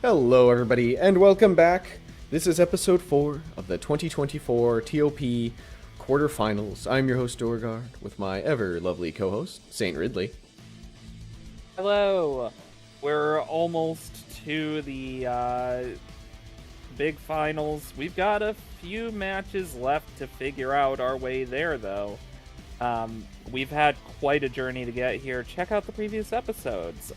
Hello everybody, and welcome back. This is episode 4 of the 2024 TOP quarterfinals. I'm your host, Dorgard, with my ever-lovely co-host, St. Ridley. Hello! We're almost to the big finals. We've got a few matches left to figure out our way there, though. We've had quite a journey to get here. Check out the previous episodes.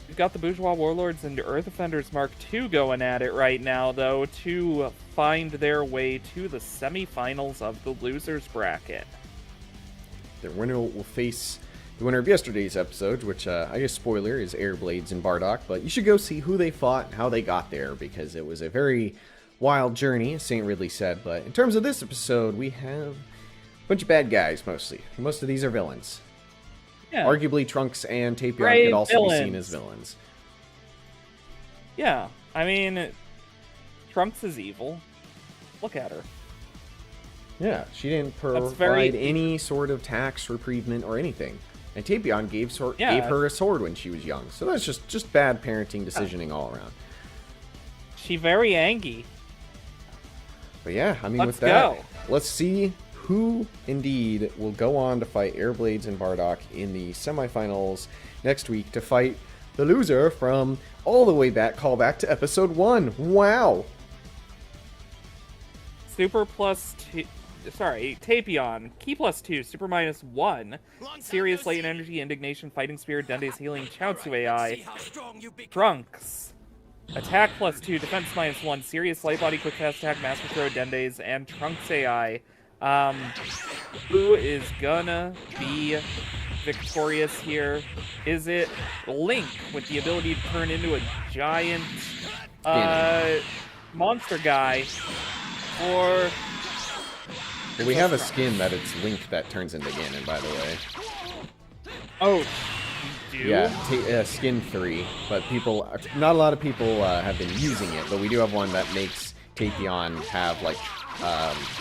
We've got the Bourgeois Warlords and Earth Offenders Mark II going at it right now, though, to find their way to the semifinals of the losers bracket. The winner will face the winner of yesterday's episode, which, I guess spoiler, is Airblades and Bardock, but you should go see who they fought and how they got there, because it was a very wild journey, as St. Ridley said. But in terms of this episode, we have a bunch of bad guys, mostly. Most of these are villains. Yeah. Arguably, Trunks and Tapion could also be seen as villains. Yeah, I mean, Trunks is evil. Look at her. Yeah, she didn't provide any sort of tax reprievement or anything. And Tapion gave her a sword when she was young. So that's just bad parenting decisioning all around. She very angry. But yeah, I mean, with that, let's see who indeed will go on to fight Airblades and Bardock in the semifinals next week to fight the loser from all the way back, call back to episode 1. Wow! Super plus 2, sorry, Tapion, Key plus 2, Super minus 1, Serious Latent Energy, Indignation, Fighting Spirit, Dende's Healing, Chaozu AI, Trunks, Attack plus 2, Defense minus 1, Serious Light Body, Quick Fast Attack, Master Throw, Dende's, and Trunks AI. Who is gonna be victorious here? Is it Link with the ability to turn into a giant monster guy, or we have a skin that it's Link that turns into Ganon, by the way. Oh, you do? Yeah, skin 3, but not a lot of people have been using it, but we do have one that makes Tapion have like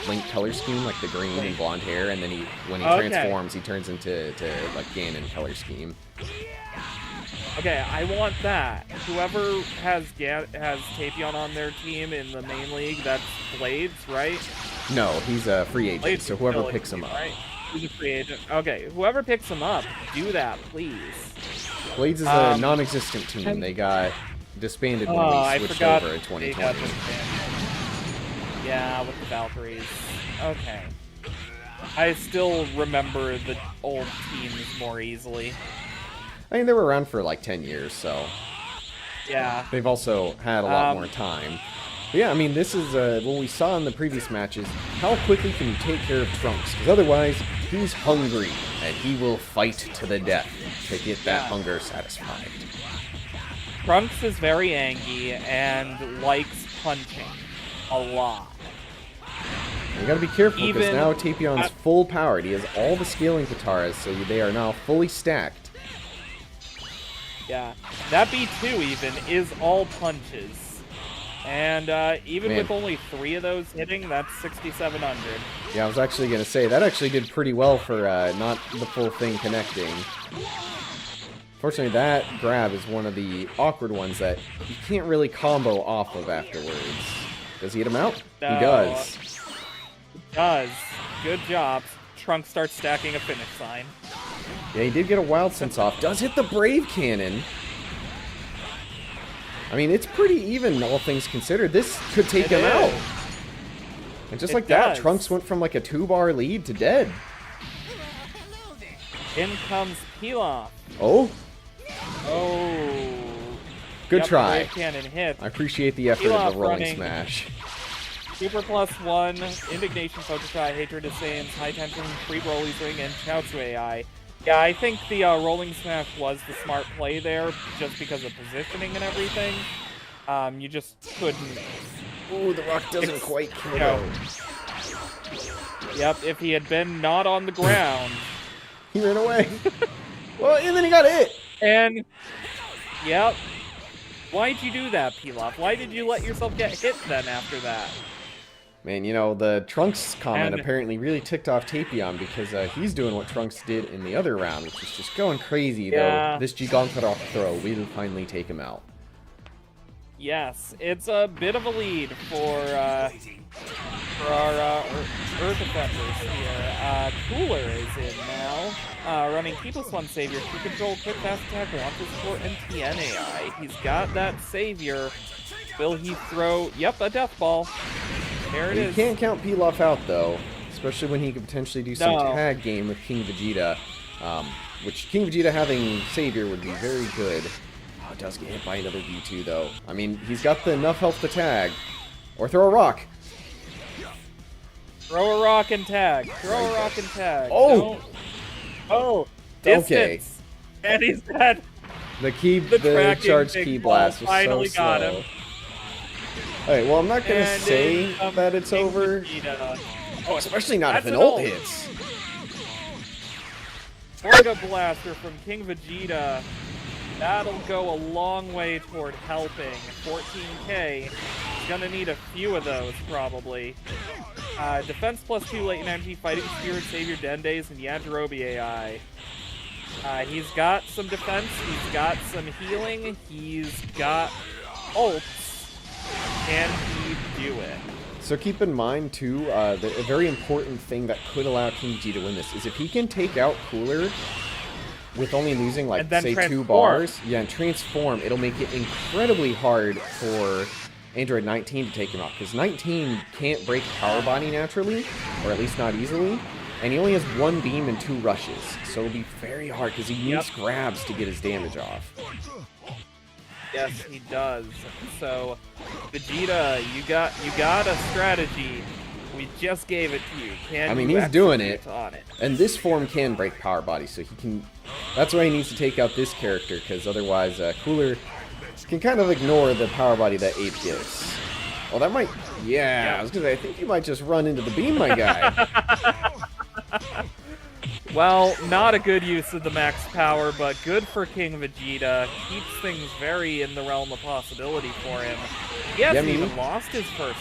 Link color scheme, like the green and blonde hair, and then when he transforms, he turns into like Ganon color scheme. Okay, I want that. Whoever has Tapion on their team in the main league, that's Blades, right? No, he's a free agent, Blades, so whoever picks him up. Right? He's a free agent. Okay, whoever picks him up, do that, please. Blades is a non-existent team. They got disbanded when we switched over in 2020. Yeah, with the Valkyries. Okay. I still remember the old teams more easily. I mean, they were around for like 10 years, so... Yeah. They've also had a lot more time. But yeah, I mean, this is what we saw in the previous matches. How quickly can you take care of Trunks? Because otherwise, he's hungry, and he will fight to the death to get that hunger satisfied. Trunks is very angry and likes punching a lot. You gotta be careful, because now Tapion's full powered. He has all the scaling Kataras, so they are now fully stacked. Yeah, that B2 even is all punches. And even with only 3 of those hitting, that's 6,700. Yeah, I was actually gonna say, that actually did pretty well for not the full thing connecting. Fortunately, that grab is one of the awkward ones that you can't really combo off of afterwards. Does he hit him out? No. He does. Does. Good job. Trunks starts stacking a finish sign. Yeah, he did get a wild sense off. Does hit the Brave Cannon. I mean, it's pretty even, all things considered. This could take him out. And just like that, Trunks went from like a 2-bar lead to dead. In comes Pilaf. Oh. Oh. Good try. Brave Cannon hit. I appreciate the effort of the rolling smash. Super plus 1, Indignation, Focus Eye, Hatred of Saiyans, High Tension, Free Broly's Ring, and Chaozu AI. Yeah, I think the rolling smash was the smart play there, just because of positioning and everything. You just couldn't... Ooh, the rock doesn't quite kill him. Yep, if he had been not on the ground... He ran away. Well, and then he got hit. And... Yep. Why'd you do that, Pilaf? Why did you let yourself get hit then after that? Man, you know, the Trunks comment And- apparently really ticked off Tapion because he's doing what Trunks did in the other round, which is just going crazy, Yeah. though. This Gigantorok throw will finally take him out. Yes, it's a bit of a lead for our Earth offenders here. Cooler is in now, running Keepless-1 Savior, True Control, Quick Fast Attack, Wanted Support, and TN AI. He's got that Savior. Will he throw? Yep, a Death Ball. There it You is. can't count Pilaf out, though, especially when he could potentially do some No. tag game with King Vegeta, which King Vegeta having Savior would be very good. Oh, it does get hit by another V2, though. I mean, he's got the enough health to tag. Or throw a rock. Throw a rock and tag. Throw a rock and tag. Oh! Don't- Oh! Okay. Distance! And he's dead. The tracking charge big key ball blast was finally so got slow. him. Alright, well, I'm not gonna And say in comes that it's King over. Vegeta. Oh, especially not if That's an an ult ult. hits. Orga Blaster from King Vegeta. That'll go a long way toward helping. 14k. He's gonna need a few of those, probably. Defense +2, Latent Energy, Fighting Spirit, Savior Dendes, and Yajirobe AI. He's got some defense, he's got some healing, he's got ults. Can he do it? So keep in mind, too, a very important thing that could allow King Vegeta to win this is if he can take out Cooler with only losing, like, And then say, 2 transform. bars, yeah, and transform, it'll make it incredibly hard for Android 19 to take him out, because 19 can't break Power Body naturally, or at least not easily, and he only has 1 beam and 2 rushes, so it'll be very hard, because he needs grabs to get his damage off. Yes, he does. So, Vegeta, you got a strategy. We just gave it to you. Can I mean, you he's doing execute it. on it? And this form can break Power Body, so he can... That's why he needs to take out this character, because otherwise Cooler can kind of ignore the Power Body that Ape gives. Well, that might... Yeah, I was gonna say, I think you might just run into the beam, my guy. Well, not a good use of the max power, but good for King Vegeta. Keeps things very in the realm of possibility for him. He hasn't even lost his first.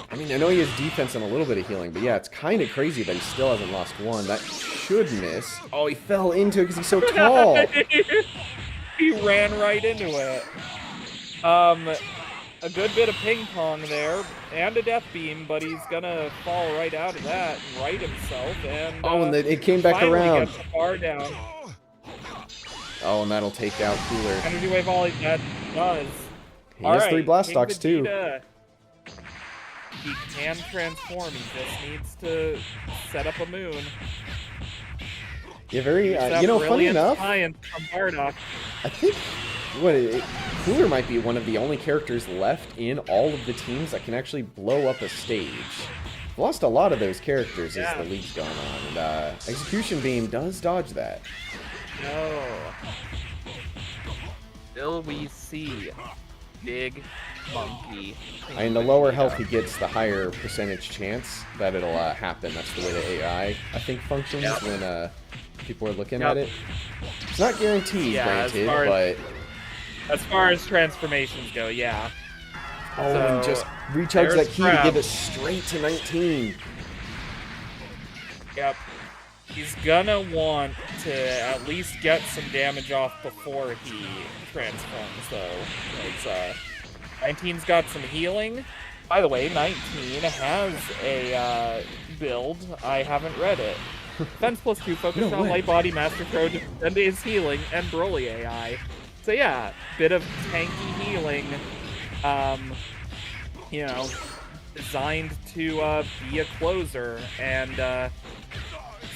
I mean, I know he has defense and a little bit of healing, but yeah, it's kind of crazy that he still hasn't lost one. That should miss. Oh, he fell into it because he's so tall. He ran right into it. A good bit of ping pong there, and a death beam, but he's gonna fall right out of that and right himself, and and it came back finally around. gets the bar down. Oh, and that'll take out Cooler. Energy wave volley, that does. He has 3 blast King stocks, too. Vegeta, he can transform, he just needs to set up a moon. Yeah, very... Use that you know, funny brilliant enough, science from Bardock. I think Cooler might be one of the only characters left in all of the teams that can actually blow up a stage. Lost a lot of those characters as the league's going on, and Execution Beam does dodge that. No. Still we see Big Monkey. And the lower health he gets, the higher percentage chance that it'll happen. That's the way the AI, I think, functions when people are looking at it. It's not guaranteed, granted, but... As far as transformations go, yeah. Oh, and just recharge that key to give it straight to 19. Yep. He's gonna want to at least get some damage off before he transforms, though. 19's got some healing. By the way, 19 has a build. I haven't read it. Defense +2, focus on light body, master throw, defend is healing, and Broly AI. So yeah, bit of tanky healing, you know, designed to be a closer, and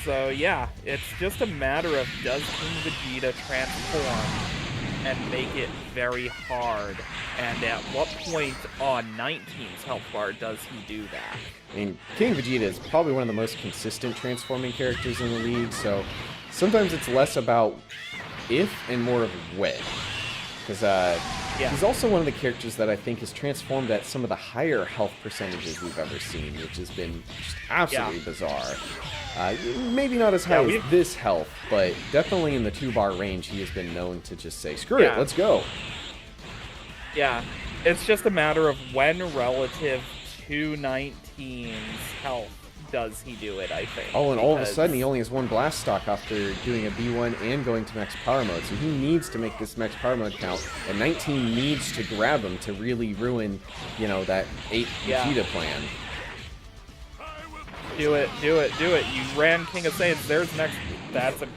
so yeah, it's just a matter of does King Vegeta transform and make it very hard, and at what point on 19's health bar does he do that? I mean, King Vegeta is probably one of the most consistent transforming characters in the league, so sometimes it's less about if and more of when. Because he's also one of the characters that I think is transformed at some of the higher health percentages we've ever seen, which has been just absolutely bizarre. Maybe not as high as this health, but definitely in the 2-bar range, he has been known to just say, screw it, let's go. Yeah, it's just a matter of when relative 219's health does he do it, I think. Oh, and all of a sudden he only has 1 blast stock after doing a B1 and going to max power mode. So he needs to make this max power mode count, and 19 needs to grab him to really ruin, you know, that 8 Vegeta plan. Do it. You ran King of Saiyans. There's next. That's a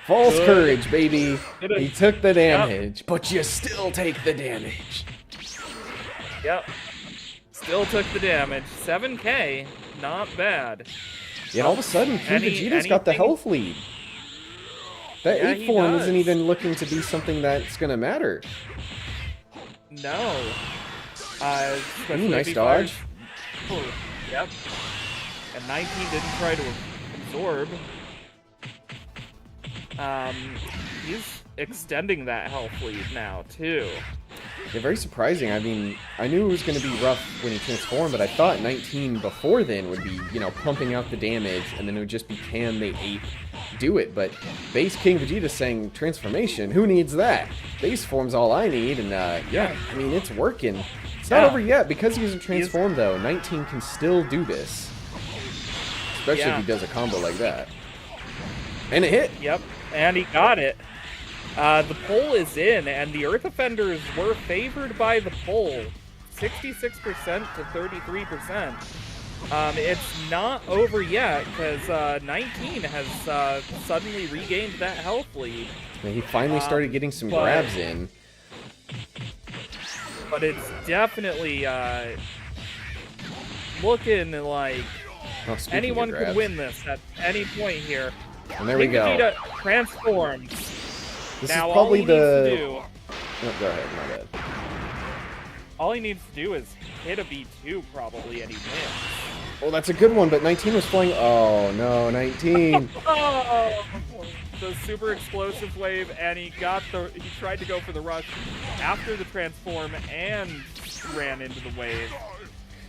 false courage, baby. He took the damage, but you still take the damage. Yep. Still took the damage. 7K. Not bad. Yeah, all of a sudden, King Vegeta's got the health lead. That 8 form isn't even looking to be something that's going to matter. No. Ooh, nice dodge. Yep. And 19 didn't try to absorb. He's extending that health lead now, too. Yeah, very surprising. I mean, I knew it was going to be rough when he transformed, but I thought 19 before then would be, you know, pumping out the damage, and then it would just be, can they 8 do it? But base King Vegeta saying transformation, who needs that? Base form's all I need, and yeah, I mean, it's working. It's not over yet. Because he isn't transformed, though, 19 can still do this. Especially if he does a combo like that. And it hit! Yep, and he got it. The poll is in, and the Earth Offenders were favored by the poll, 66% to 33%. It's not over yet, because 19 has suddenly regained that health lead. And he finally started getting some grabs in. But it's definitely looking like anyone could win this at any point here. And there we go. Vegeta transforms. This now, is probably go ahead, my bad. All he needs to do is hit a B2 probably, and he wins. Oh, that's a good one, but 19 was flying. Oh, no, 19. Oh, the super explosive wave, and he tried to go for the rush after the transform and ran into the wave.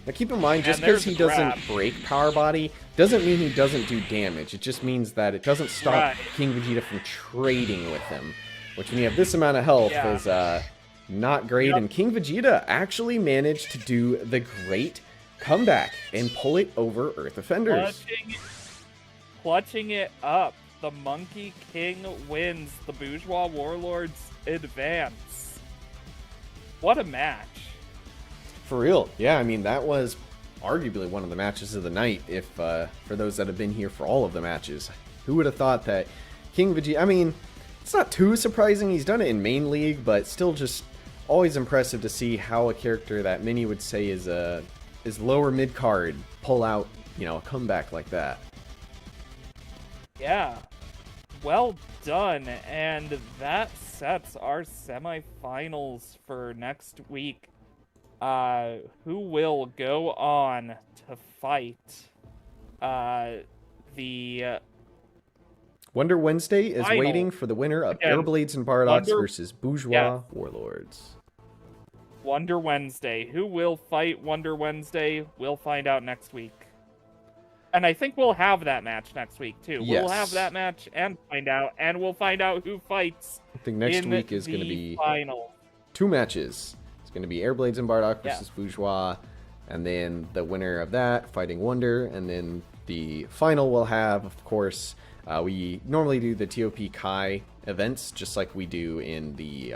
Now keep in mind, just because he doesn't break Power Body doesn't mean he doesn't do damage. It just means that it doesn't stop King Vegeta from trading with him. Which, when you have this amount of health, is not great. And King Vegeta actually managed to do the great comeback and pull it over Earth Offenders. Clutching it up. The Monkey King wins. The Bourgeois Warlords advance. What a match. For real. Yeah, I mean, that was arguably one of the matches of the night, if for those that have been here for all of the matches. Who would have thought that King Vegeta... I mean, it's not too surprising. He's done it in main league, but still just always impressive to see how a character that many would say is lower mid-card pull out, you know, a comeback like that. Yeah. Well done. And that sets our semifinals for next week. Who will go on to fight the Wonder Wednesday is waiting for the winner of Airblades and Bardock versus Bourgeois Warlords. Wonder Wednesday. Who will fight Wonder Wednesday? We'll find out next week. And I think we'll have that match next week, too. Yes. We'll have that match and we'll find out who fights. I think next week is going to be final. 2 matches. It's going to be Airblades and Bardock versus Bourgeois, and then the winner of that fighting Wonder, and then the final will have, of course, we normally do the TOP Kai events, just like we do in the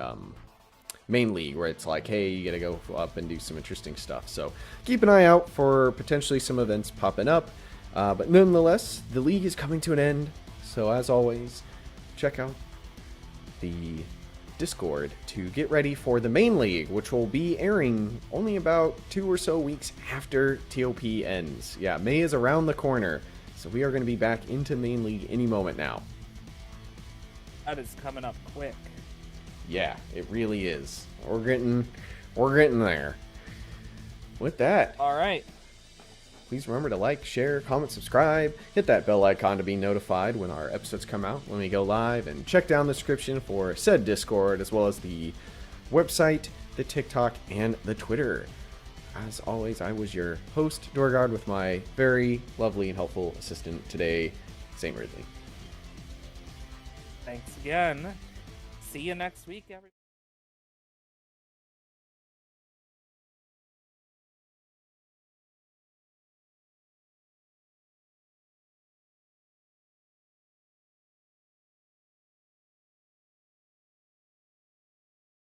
main league, where it's like, hey, you gotta go up and do some interesting stuff. So keep an eye out for potentially some events popping up, but nonetheless, the league is coming to an end. So as always, check out the Discord to get ready for the main league, which will be airing only about 2 or so weeks after TOP ends. Yeah, May is around the corner, so we are going to be back into main league any moment now. That is coming up quick. Yeah, it really is. We're getting there. With that, all right. Please remember to like, share, comment, subscribe, hit that bell icon to be notified when our episodes come out, when we go live, and check down the description for said Discord, as well as the website, the TikTok, and the Twitter. As always, I was your host, Dorgard, with my very lovely and helpful assistant today, St. Ridley. Thanks again. See you next week, everybody.